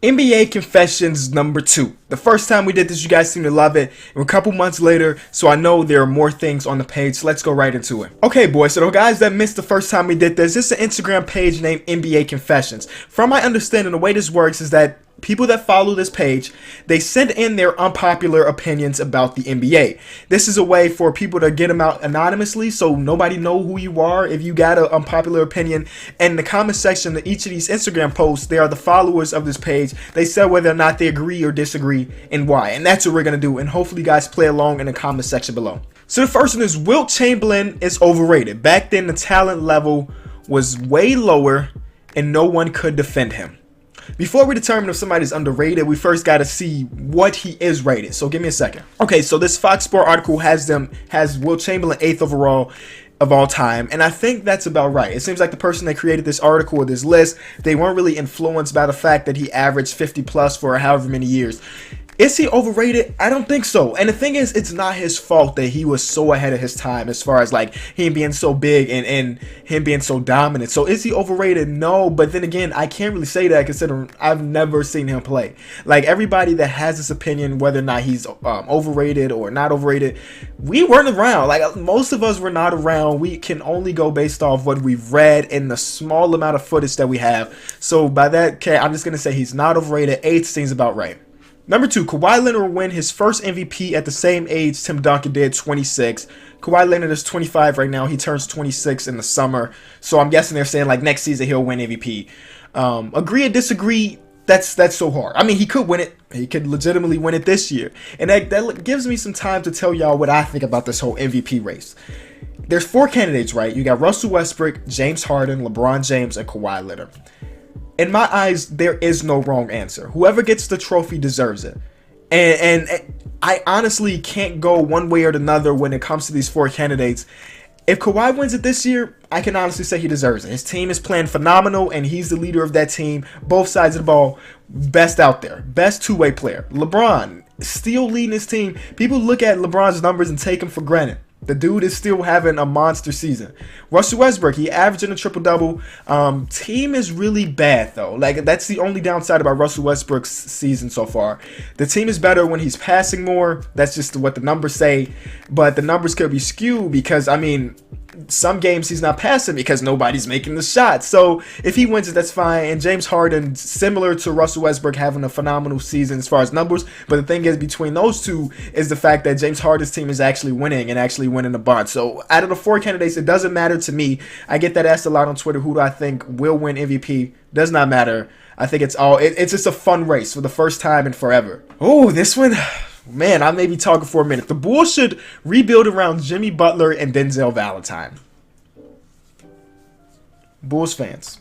NBA Confessions number 2. The first time we did this, you guys seem to love it. And a couple months later, so I know there are more things on the page. So let's go right into it. Okay, boys. So the guys that missed the first time we did this is an Instagram page named NBA Confessions. From my understanding, the way this works is that people that follow this page, they send in their unpopular opinions about the NBA. This is a way for people to get them out anonymously so nobody know who you are if you got an unpopular opinion. And in the comment section of each of these Instagram posts, they are the followers of this page. They say whether or not they agree or disagree and why. And that's what we're going to do. And hopefully you guys play along in the comment section below. So the first one is Wilt Chamberlain is overrated. Back then the talent level was way lower and no one could defend him. Before we determine if somebody's underrated, we first got to see what he is rated. So give me a second. Okay, so this Fox Sport article has Wilt Chamberlain 8th overall of all time, and I think that's about right. It seems like the person that created this article or this list, they weren't really influenced by the fact that he averaged 50 plus for however many years. Is he overrated? I don't think so. And the thing is, it's not his fault that he was so ahead of his time as far as like him being so big and him being so dominant. So is he overrated? No. But then again, I can't really say that considering I've never seen him play. Like everybody that has this opinion, whether or not he's overrated or not overrated, we weren't around. Like most of us were not around. We can only go based off what we've read and the small amount of footage that we have. So by that, okay, I'm just going to say he's not overrated. 8 seems about right. Number 2, Kawhi Leonard will win his first MVP at the same age Tim Duncan did, 26. Kawhi Leonard is 25 right now. He turns 26 in the summer. So I'm guessing they're saying like next season he'll win MVP. Agree or disagree, that's so hard. I mean, he could win it. He could legitimately win it this year. And that gives me some time to tell y'all what I think about this whole MVP race. There's 4 candidates, right? You got Russell Westbrook, James Harden, LeBron James, and Kawhi Leonard. In my eyes, there is no wrong answer. Whoever gets the trophy deserves it. And I honestly can't go one way or another when it comes to these 4 candidates. If Kawhi wins it this year, I can honestly say he deserves it. His team is playing phenomenal, and he's the leader of that team. Both sides of the ball, best out there. Best two-way player. LeBron, still leading his team. People look at LeBron's numbers and take him for granted. The dude is still having a monster season. Russell Westbrook, he averaging a triple-double. Team is really bad, though. Like, that's the only downside about Russell Westbrook's season so far. The team is better when he's passing more. That's just what the numbers say. But the numbers could be skewed because, I mean, some games he's not passing because nobody's making the shots. So if he wins it, that's fine. And James Harden, similar to Russell Westbrook, having a phenomenal season as far as numbers. But the thing is, between those two is the fact that James Harden's team is actually winning and actually winning the bunch. So out of the 4 candidates, it doesn't matter to me. I get that asked a lot on Twitter. Who do I think will win MVP? Does not matter. I think it's just a fun race for the first time in forever. Oh, this one. Man, I may be talking for a minute. The Bulls should rebuild around Jimmy Butler and Denzel Valentine. Bulls fans.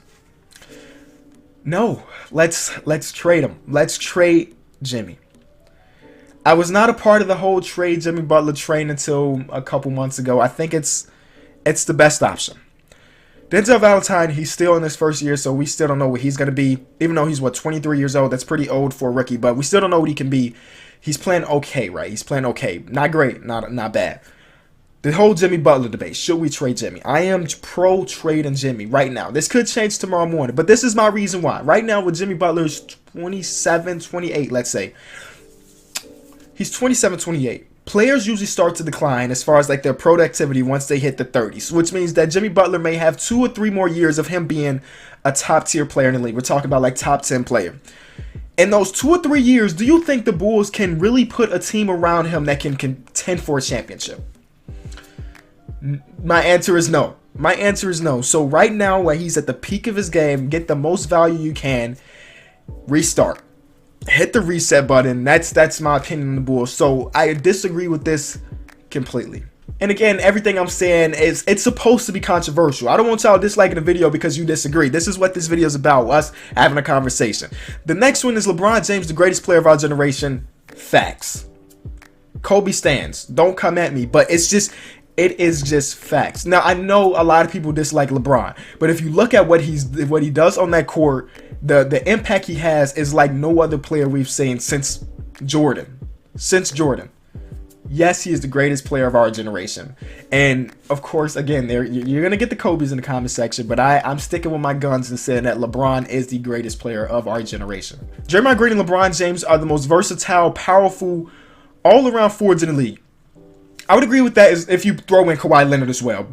No, let's trade him. Let's trade Jimmy. I was not a part of the whole trade Jimmy Butler train until a couple months ago. I think it's the best option. Denzel Valentine, he's still in his first year, so we still don't know what he's going to be. Even though he's, 23 years old. That's pretty old for a rookie, but we still don't know what he can be. He's playing okay, right? He's playing okay. Not great, not bad. The whole Jimmy Butler debate. Should we trade Jimmy? I am pro trading Jimmy right now. This could change tomorrow morning, but this is my reason why. Right now, with Jimmy Butler's 27, 28, let's say. He's 27, 28. Players usually start to decline as far as like their productivity once they hit the 30s, which means that Jimmy Butler may have 2 or 3 more years of him being a top tier player in the league. We're talking about like top 10 player. In those 2 or 3 years, do you think the Bulls can really put a team around him that can contend for a championship? My answer is no. My answer is no. So right now, while he's at the peak of his game, get the most value you can, restart. Hit the reset button. That's my opinion on the Bulls. So I disagree with this completely. And again, everything I'm saying is it's supposed to be controversial. I don't want y'all disliking the video because you disagree. This is what this video is about, us having a conversation. The next one is LeBron James, the greatest player of our generation. Facts. Kobe stands. Don't come at me, but it is just facts. Now, I know a lot of people dislike LeBron, but if you look at what he does on that court, the impact he has is like no other player we've seen since Jordan. Yes, he is the greatest player of our generation. And of course, again, you're going to get the Kobe's in the comment section, but I'm sticking with my guns and saying that LeBron is the greatest player of our generation. Draymond Green and LeBron James are the most versatile, powerful, all-around forwards in the league. I would agree with that if you throw in Kawhi Leonard as well.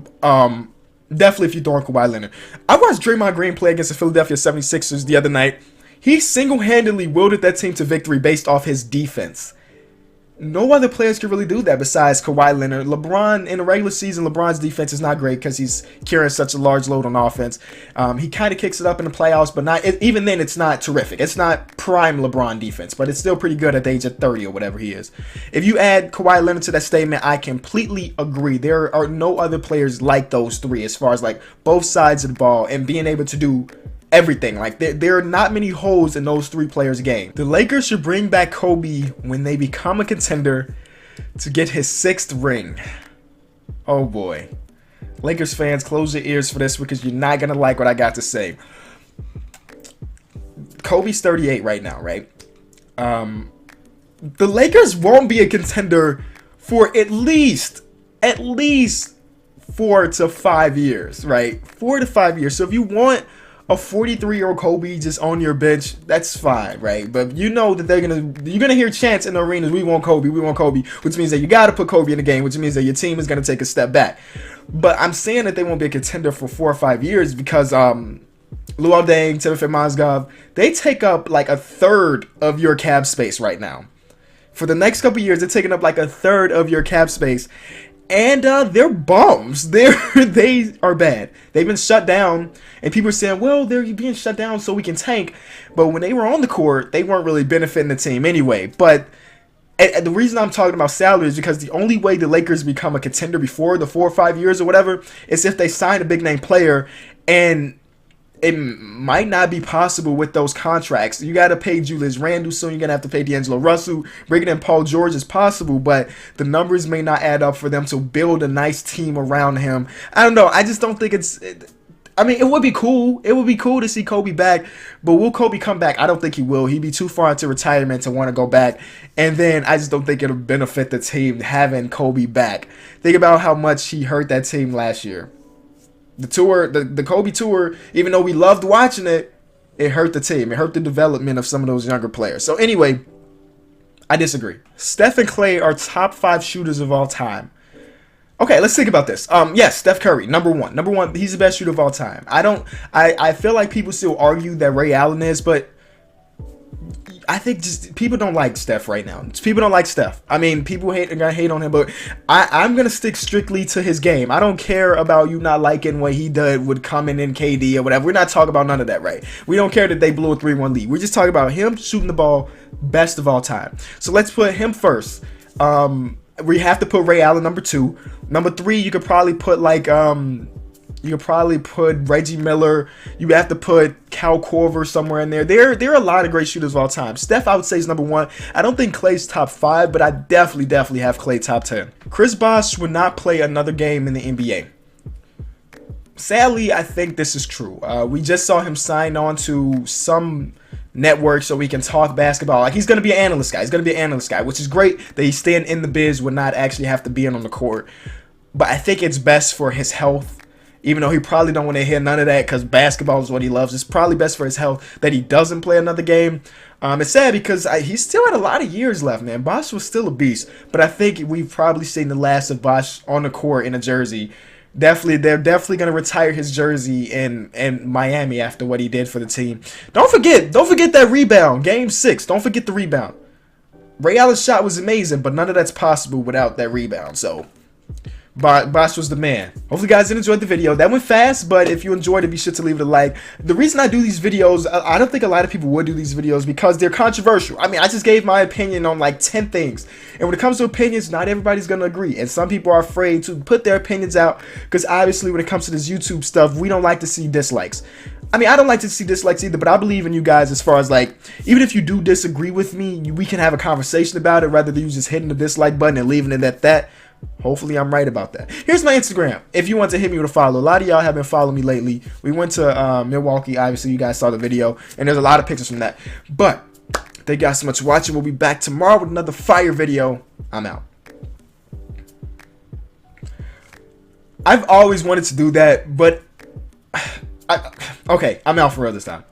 Definitely if you throw in Kawhi Leonard. I watched Draymond Green play against the Philadelphia 76ers the other night. He single-handedly wielded that team to victory based off his defense. No other players can really do that besides Kawhi Leonard. LeBron, in the regular season, LeBron's defense is not great because he's carrying such a large load on offense. He kind of kicks it up in the playoffs, but even then it's not terrific. It's not prime LeBron defense, but it's still pretty good at the age of 30 or whatever he is. If you add Kawhi Leonard to that statement, I completely agree. There are no other players like those three as far as like both sides of the ball and being able to do everything. Like there are not many holes in those three players' game. The Lakers should bring back Kobe when they become a contender to get his 6th ring. Oh boy. Lakers fans, close your ears for this because you're not gonna like what I got to say. Kobe's 38 right now, right? The Lakers won't be a contender for at least 4 to 5 years, right? 4 to 5 years. So if you want a 43-year-old Kobe just on your bench, that's fine, right? But you know that you're gonna hear chants in the arenas, we want Kobe, which means that you gotta put Kobe in the game, which means that your team is gonna take a step back. But I'm saying that they won't be a contender for 4 or 5 years because Luol Deng, Timofey Mozgov, they take up like a third of your cap space right now. For the next couple years, they're taking up like a third of your cap space. And they're bums. They are bad. They've been shut down, and people are saying, well, they're being shut down so we can tank. But when they were on the court, they weren't really benefiting the team anyway. But the reason I'm talking about salary is because the only way the Lakers become a contender before the 4 or 5 years or whatever is if they sign a big-name player, and it might not be possible with those contracts. You got to pay Julius Randle soon. You're going to have to pay D'Angelo Russell. Bringing in Paul George is possible, but the numbers may not add up for them to build a nice team around him. I don't know. I just don't think I mean, it would be cool. It would be cool to see Kobe back, but will Kobe come back? I don't think he will. He'd be too far into retirement to want to go back, and then I just don't think it'll benefit the team having Kobe back. Think about how much he hurt that team last year. The tour, the Kobe tour, even though we loved watching it, it hurt the team. It hurt the development of some of those younger players. So anyway, I disagree. Steph and Klay are top 5 shooters of all time. Okay, let's think about this. Yes, Steph Curry, number one. He's the best shooter of all time. I feel like people still argue that Ray Allen is, but I think just people don't like Steph right now. People don't like Steph. I mean, people are gonna hate on him, but I'm gonna stick strictly to his game. I don't care about you not liking what he did with coming in KD or whatever. We're not talking about none of that, right? We don't care that they blew a 3-1 lead. We're just talking about him shooting the ball best of all time. So let's put him first. We have to put Ray Allen number 2. Number 3, you could probably put like Reggie Miller. You have to put Cal Korver somewhere in there. There are a lot of great shooters of all time. Steph, I would say, is number 1. I don't think Klay's top 5, but I definitely have Klay top 10. Chris Bosh would not play another game in the NBA. Sadly, I think this is true. We just saw him sign on to some network so we can talk basketball. Like, he's going to be an analyst guy. Which is great that he's staying in the biz, would not actually have to be on the court. But I think it's best for his health. Even though he probably don't want to hear none of that because basketball is what he loves. It's probably best for his health that he doesn't play another game. It's sad because he's still had a lot of years left, man. Bosh was still a beast. But I think we've probably seen the last of Bosh on the court in a jersey. They're definitely going to retire his jersey in Miami after what he did for the team. Don't forget that rebound. Game 6. Don't forget the rebound. Ray Allen's shot was amazing, but none of that's possible without that rebound. So Bosh was the man. Hopefully you guys did enjoy the video. That went fast, but if you enjoyed it, be sure to leave it a like. The reason I do these videos, I don't think a lot of people would do these videos because they're controversial. I mean, I just gave my opinion on like 10 things. And when it comes to opinions, not everybody's going to agree. And some people are afraid to put their opinions out because obviously when it comes to this YouTube stuff, we don't like to see dislikes. I mean, I don't like to see dislikes either, but I believe in you guys as far as like, even if you do disagree with me, we can have a conversation about it rather than you just hitting the dislike button and leaving it at that. Hopefully I'm right about that. Here's my Instagram if you want to hit me with a follow. A lot of y'all have been following me lately. We went to Milwaukee. Obviously you guys saw the video and there's a lot of pictures from that. But thank you guys so much for watching. We'll be back tomorrow with another fire video. I'm out. I've always wanted to do that, but okay, I'm out for real this time.